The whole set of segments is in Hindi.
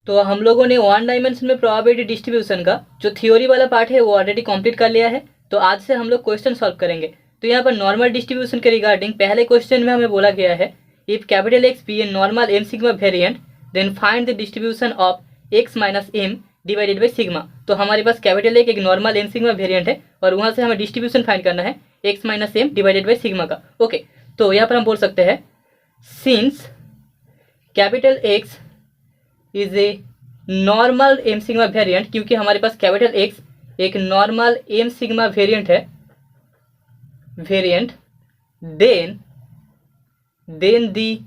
तो हम लोगों ने वन डायमेंशन में प्रोबेबिलिटी डिस्ट्रीब्यूशन का जो थ्योरी वाला पार्ट है वो ऑलरेडी कंप्लीट कर लिया है। तो आज से हम लोग क्वेश्चन सॉल्व करेंगे। तो यहाँ पर नॉर्मल डिस्ट्रीब्यूशन के रिगार्डिंग पहले क्वेश्चन में हमें बोला गया है, if capital X be a normal M sigma variant then find the distribution of X minus M divided by sigma. तो हमारे पास कैपिटल एक नॉर्मल एम सिग्मा वेरिएंट है और वहाँ से हमें डिस्ट्रीब्यूशन फाइंड करना है X minus M divided by sigma का। ओके, तो यहाँ पर हम बोल सकते हैं since capital X is a normal M sigma variant, क्योंकि हमारे पास कैपिटल एक्स एक नॉर्मल एम सिग्मा वेरिएंट है, variant then the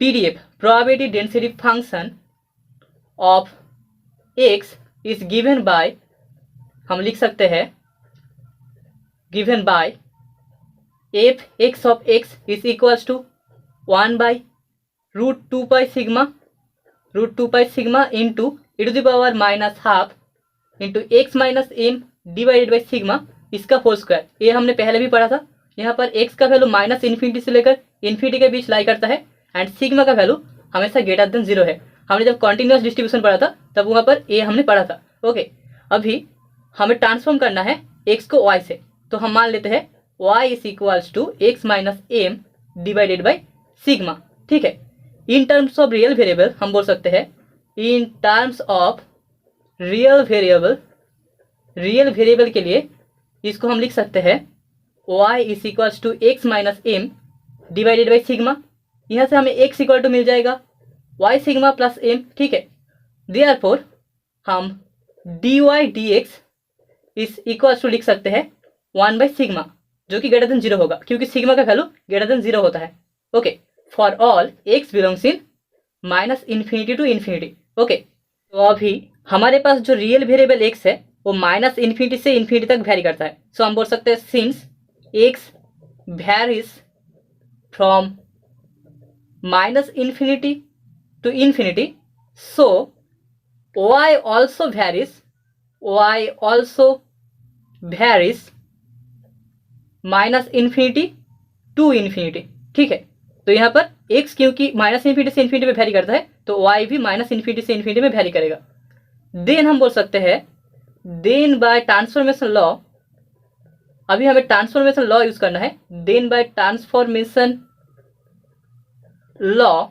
PDF probability density function of X is given by, हम लिख सकते हैं given by F X of X is equals to 1/√2 pi sigma into e to the power minus half into X minus M divided by sigma इसका होल स्क्वायर। ये हमने पहले भी पढ़ा था। यहाँ पर एक्स का वैल्यू माइनस इन्फिनिटी से लेकर इन्फिनिटी के बीच लाई करता है एंड सिग्मा का वैल्यू हमेशा ग्रेटर देन 0 है। हमने जब कॉन्टिन्यूस डिस्ट्रीब्यूशन पढ़ा था तब वहाँ पर ये हमने पढ़ा था। ओके, अभी हमें ट्रांसफॉर्म करना है एक्स को वाई से, तो हम मान लेते हैं Y is equals to X minus M divided by sigma. ठीक है, in terms of real variable हम बोल सकते हैं in terms of real variable के लिए इसको हम लिख सकते हैं y is equals to X minus M divided by sigma. यहाँ से हमें x इक्वल टू मिल जाएगा y सिग्मा प्लस एम। ठीक है, देयरफॉर हम dy dx is equals to लिख सकते हैं 1 बाई सिग्मा, जो कि ग्रेटर देन 0 होगा क्योंकि सिग्मा का वैल्यू ग्रेटर देन 0 होता है। Okay, for all x belongs in minus infinity to infinity. Okay, तो अभी हमारे पास जो रियल वेरिएबल x है वो माइनस इन्फिनिटी से इन्फिनिटी तक वैरी करता है। सो हम बोल सकते हैं since x varies from minus infinity to infinity, so y also varies minus infinity to infinity. ठीक है, तो यहाँ पर x क्योंकि माइनस इन्फिनिटी से इन्फिनिटी में वैरी करता है तो y भी माइनस इन्फिनिटी से इन्फिनिटी में वैरी करेगा। देन हम बोल सकते हैं देन बाय ट्रांसफॉर्मेशन लॉ, अभी हमें ट्रांसफॉर्मेशन लॉ यूज करना है। Then by transformation law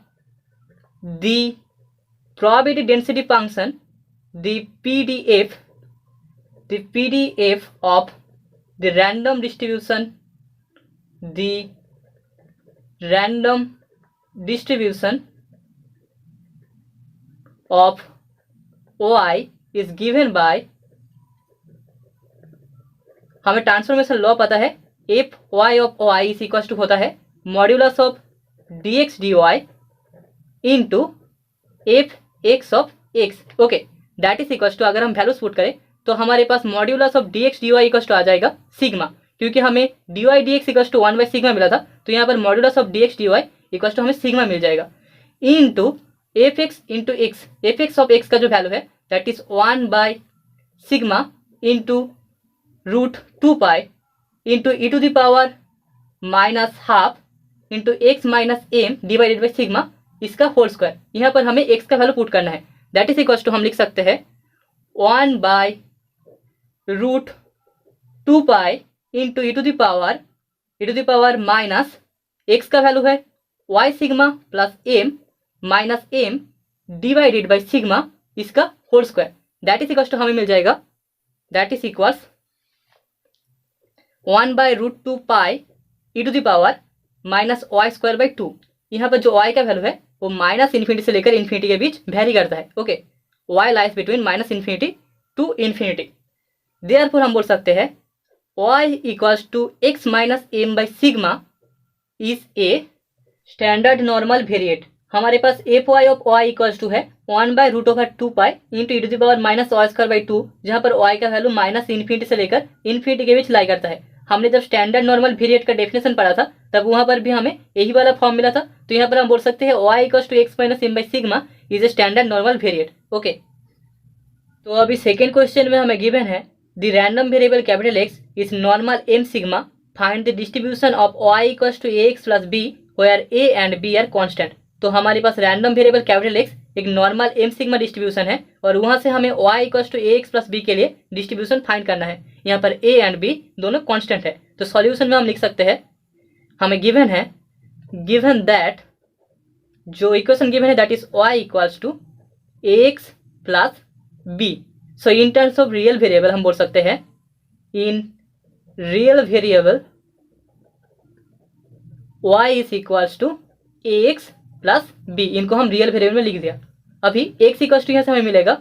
the probability density function the PDF of the random distribution of y is given by, हमें ट्रांसफॉर्मेशन लॉ पता है F Y of y is equal to होता है modulus of dx dy into F X of X. Okay, that is equal to, अगर हम वैल्यूज पुट करें तो हमारे पास modulus of dx dy equal to आ जाएगा सिग्मा, क्योंकि हमें dy dx equal to 1 by sigma मिला था, तो यहाँ पर modulus of dx dy equal to हमें सिग्मा मिल जाएगा into F X into X. F X of X का जो वैल्यू है that is 1 by sigma into √2 pi into e to the power minus half into X minus M divided by sigma इसका होल स्क्वायर। यहाँ पर हमें x का वैल्यू पुट करना है, दैट इज इक्वल टू हम लिख सकते हैं 1 by √2 pi into e to the power minus X का वैल्यू है y sigma plus M minus M divided by sigma इसका whole square. That is equal to हमें मिल जाएगा, that is equals 1 by √2 pi e to the power minus Y square by 2। यहाँ पर जो y का वैल्यू है वो माइनस इन्फिनिटी से लेकर इन्फिनिटी के बीच वैरी करता है। Okay, y lies between minus infinity to infinity. Therefore हम बोल सकते हैं y equals to X minus M by sigma is a standard normal variate. हमारे पास F Y of y equals to है 1 by √2 pi into e to the power minus Y square by 2, जहाँ पर y का वैल्यू माइनस इन्फिनिटी से लेकर इन्फिनिटी के बीच लाई करता है। हमने जब स्टैंडर्ड नॉर्मल वेरिएट का डेफिनेशन पढ़ा था तब वहाँ पर भी हमें यही वाला फॉर्म मिला था, तो यहाँ पर हम बोल सकते हैं y equals to X minus M by sigma is a standard normal variate. Okay, तो अभी सेकेंड क्वेश्चन में हमें गिवन है the random variable capital X is normal M sigma, find the distribution of y equals to ax plus b where a and b are constant। तो हमारे पास रैंडम वेरिएबल कैपिटल एक्स एक नॉर्मल एम सिग्मा डिस्ट्रीब्यूशन है और वहाँ से हमें y equals to A X plus B के लिए डिस्ट्रीब्यूशन फाइंड करना है। यहाँ पर a एंड b दोनों कांस्टेंट है, तो सॉल्यूशन में हम लिख सकते हैं, हमें गिवन है, गिवन दैट, जो इक्वेशन गिवन है that is y equals to A X plus B. So in terms of real variable हम बोल सकते हैं, in real variable y is equals to A X plus B. इनको हम रियल वेरिएबल में लिख दिया। अभी x इक्वल्स टू यहाँ से हमें मिलेगा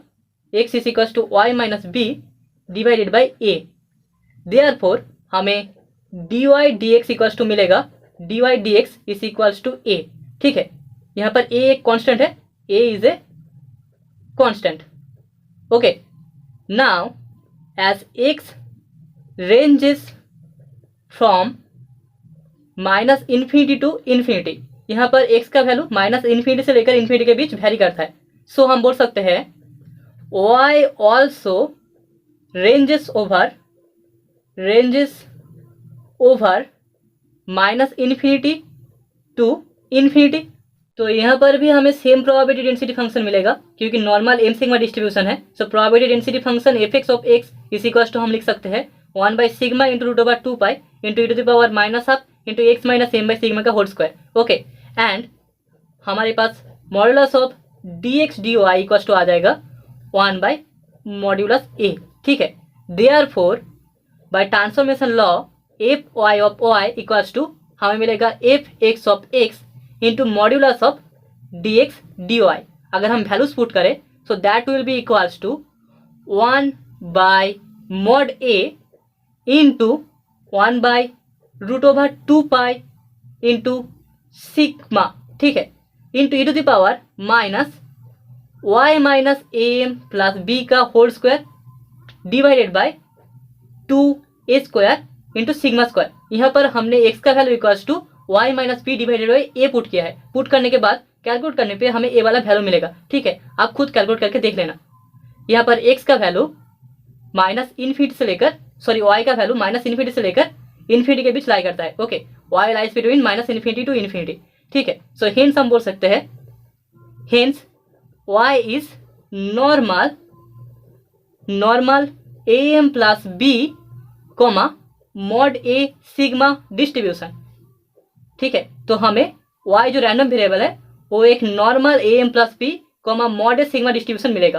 x is equals to y minus B divided by A. Therefore हमें dy dx इक्वल्स टू मिलेगा dy dx is equals to a। ठीक है, यहाँ पर a एक कॉन्स्टेंट है, a is a constant. Okay, now as x ranges from minus infinity to infinity, यहाँ पर x का वैल्यू माइनस इन्फिनिटी से लेकर इन्फिनिटी के बीच वैरी करता है। सो हम बोल सकते हैं y also ranges over minus infinity to infinity. तो यहाँ पर भी हमें सेम प्रोबेबिलिटी डेंसिटी फंक्शन मिलेगा क्योंकि नॉर्मल एम सिग्मा डिस्ट्रीब्यूशन है। So probability density function F X of X is equals to हम लिख सकते हैं 1/सिग्मा into root over 2 pi into e to the power minus half into X minus M by sigma का होल स्क्वायर। ओके, एंड हमारे पास modulus of D X D Y equals to आ जाएगा 1/मॉड्यूलस ए। ठीक है, therefore by transformation law F Y of Y equals to हमें मिलेगा F X of X into modulus of D X D Y. अगर हम वैल्यूज पुट करें so that will be equals to 1/मॉड A into 1/√2 pi into sigma. ठीक है, into e to the power minus y minus A M plus B का whole square divided by 2a square into sigma square. यहाँ पर हमने x का value equals to y minus B divided by A put किया है। पुट करने के बाद कैलकुलेट करने पे हमें a वाला वैल्यू मिलेगा। ठीक है, आप खुद कैलकुलेट करके देख लेना। यहाँ पर x का वैल्यू माइनस इन्फिनिटी से लेकर, सॉरी y का वैल्यू माइनस इन्फिनिटी से लेकर इन्फिनिटी के बीच लाई करता है। Okay, y lies between minus infinity to infinity. ठीक है, सो हेंस हम बोल सकते हैं, hence y is normal A M plus B comma mod A sigma distribution. ठीक है, तो हमें y जो रैंडम वेरिएबल है वो एक normal A M plus B comma mod A sigma distribution मिलेगा।